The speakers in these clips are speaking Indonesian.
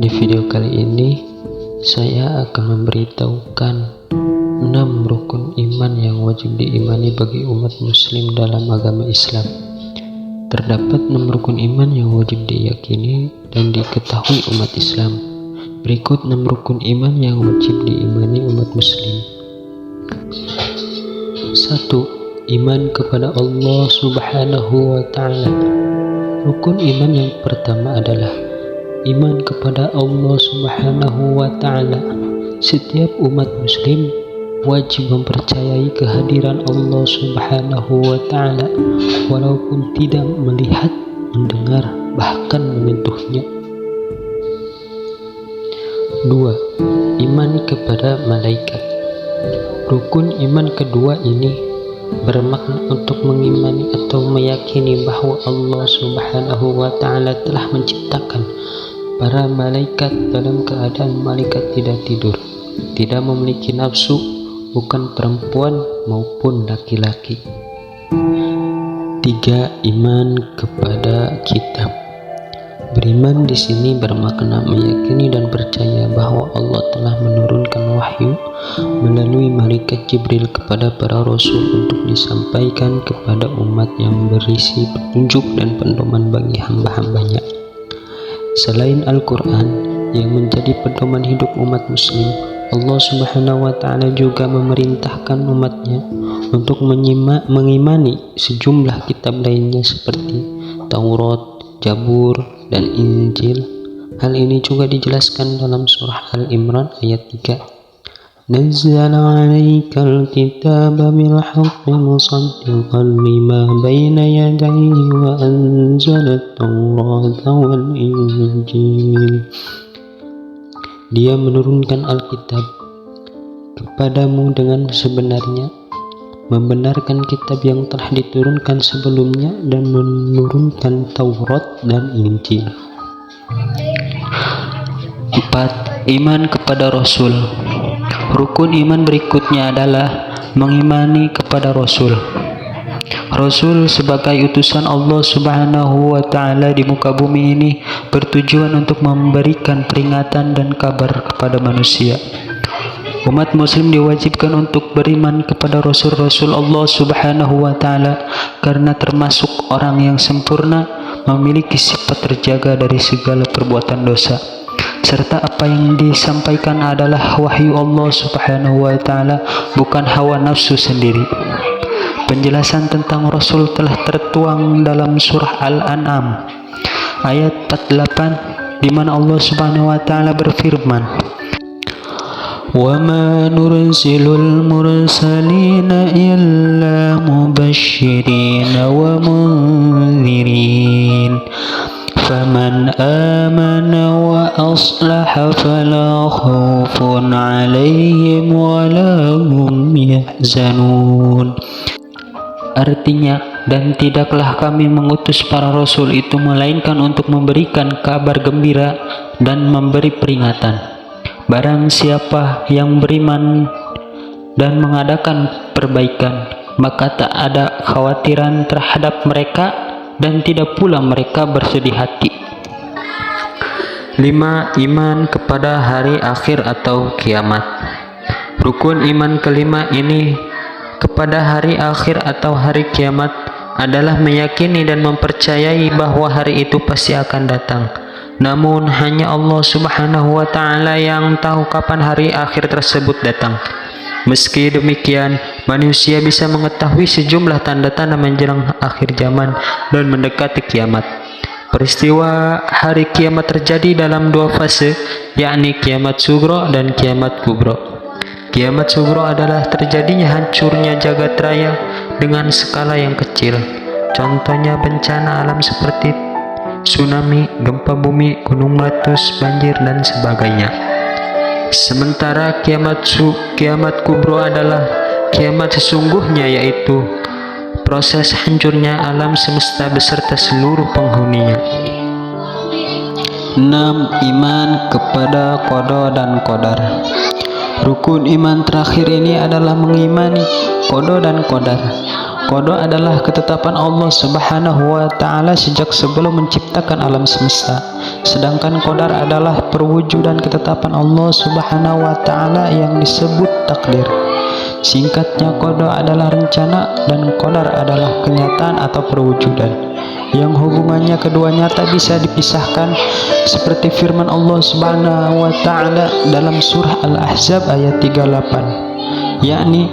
Di video kali ini saya akan memberitahukan 6 rukun iman yang wajib diimani bagi umat muslim dalam agama Islam. Terdapat 6 rukun iman yang wajib diyakini dan diketahui umat Islam. Berikut 6 rukun iman yang wajib diimani umat muslim. 1. Iman kepada Allah Subhanahu wa Ta'ala. Rukun iman yang pertama adalah iman kepada Allah Subhanahu wa Ta'ala. Setiap umat muslim wajib mempercayai kehadiran Allah Subhanahu wa Ta'ala walaupun tidak melihat, mendengar, bahkan menyentuhnya. 2. Iman kepada malaikat. Rukun iman kedua ini bermakna untuk mengimani atau meyakini bahwa Allah Subhanahu wa Ta'ala telah menciptakan para malaikat dalam keadaan malaikat tidak tidur, tidak memiliki nafsu, bukan perempuan maupun laki-laki. 3. Iman kepada kitab. Beriman di sini bermakna meyakini dan percaya bahwa Allah telah menurunkan wahyu melalui malaikat Jibril kepada para rasul untuk disampaikan kepada umat yang berisi petunjuk dan pedoman bagi hamba-hambanya. Selain Al-Quran yang menjadi pedoman hidup umat muslim, Allah Subhanahu wa Ta'ala juga memerintahkan umatnya untuk mengimani sejumlah kitab lainnya seperti Taurat, Zabur, dan Injil. Hal ini juga dijelaskan dalam surah Al-Imran ayat 3. Nazzala 'alaikal kitaba bil haqqi musaddiqan lima baina yadayhi wa anzala at-taurata wal injil. Dia menurunkan Alkitab kepadamu dengan sebenarnya, membenarkan kitab yang telah diturunkan sebelumnya dan menurunkan Taurat dan Injil. 4. Iman kepada Rasul. Rukun iman berikutnya adalah mengimani kepada Rasul. Rasul sebagai utusan Allah Subhanahu wa Ta'ala di muka bumi ini bertujuan untuk memberikan peringatan dan kabar kepada manusia. Umat muslim diwajibkan untuk beriman kepada Rasul-Rasul Allah Subhanahu wa Ta'ala karena termasuk orang yang sempurna, memiliki sifat terjaga dari segala perbuatan dosa, serta apa yang disampaikan adalah wahyu Allah Subhanahu wa Ta'ala, bukan hawa nafsu sendiri. Penjelasan tentang Rasul telah tertuang dalam surah Al-An'am ayat 48 di mana Allah Subhanahu wa Ta'ala berfirman, وَمَا نُرْسِلُ الْمُرْسَلِينَ إِلَّا مُبَشِّرِينَ وَمُنذِرِينَ فَمَنْ آمَنَ وَأَصْلَحَ فَلَا خَوْفٌ عَلَيْهِمْ وَلَا هُمْ يَحْزَنُونَ. Artinya, dan tidaklah kami mengutus para rasul itu melainkan untuk memberikan kabar gembira dan memberi peringatan. Barang siapa yang beriman dan mengadakan perbaikan, maka tak ada khawatiran terhadap mereka dan tidak pula mereka bersedih hati. 5. Iman kepada hari akhir atau kiamat. Rukun iman kelima ini kepada hari akhir atau hari kiamat adalah meyakini dan mempercayai bahwa hari itu pasti akan datang. Namun hanya Allah Subhanahu wa Ta'ala yang tahu kapan hari akhir tersebut datang. Meski demikian, manusia bisa mengetahui sejumlah tanda-tanda menjelang akhir zaman dan mendekati kiamat. Peristiwa hari kiamat terjadi dalam 2 fase, yakni kiamat sugro dan kiamat kubro. Kiamat sugro adalah terjadinya hancurnya jagat raya dengan skala yang kecil. Contohnya bencana alam seperti tsunami, gempa bumi, gunung meletus, banjir, dan sebagainya. Sementara kiamat kubro adalah kiamat sesungguhnya, yaitu proses hancurnya alam semesta beserta seluruh penghuninya. 6. Iman kepada qada dan qadar. Rukun iman terakhir ini adalah mengimani qada dan qadar. Qada adalah ketetapan Allah Subhanahu wa Ta'ala sejak sebelum menciptakan alam semesta. Sedangkan qadar adalah perwujudan ketetapan Allah Subhanahu wa taala yang disebut takdir. Singkatnya, qada adalah rencana dan qadar adalah kenyataan atau perwujudan yang hubungannya keduanya tak bisa dipisahkan, seperti firman Allah Subhanahu wa taala dalam surah Al-Ahzab ayat 38, yakni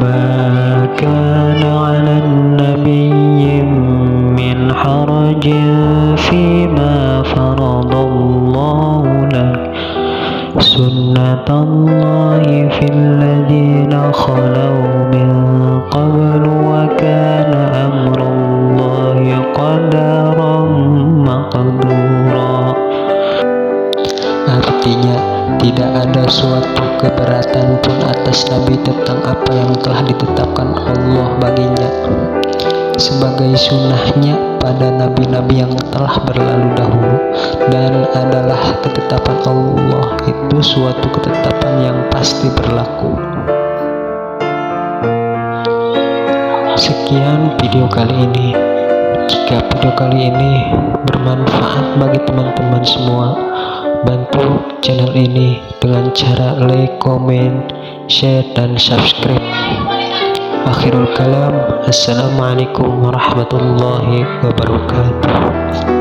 ma kana 'alan nabiyyi min harajin fima faradallahu lak sunnatallahi fil ladzina khalaw min qablu wa kana amrullahi qadaran maqdura. Artinya, tidak ada suatu keberatan pun atas Nabi tentang apa yang telah ditetapkan Allah baginya sebagai sunnahnya pada nabi-nabi yang telah berlalu dahulu, dan adalah ketetapan Allah itu suatu ketetapan yang pasti berlaku. Sekian video kali ini. Jika video kali ini bermanfaat bagi teman-teman semua, bantu channel ini dengan cara like, comment, share, dan subscribe. Akhirul kalam, assalamualaikum warahmatullahi wabarakatuh.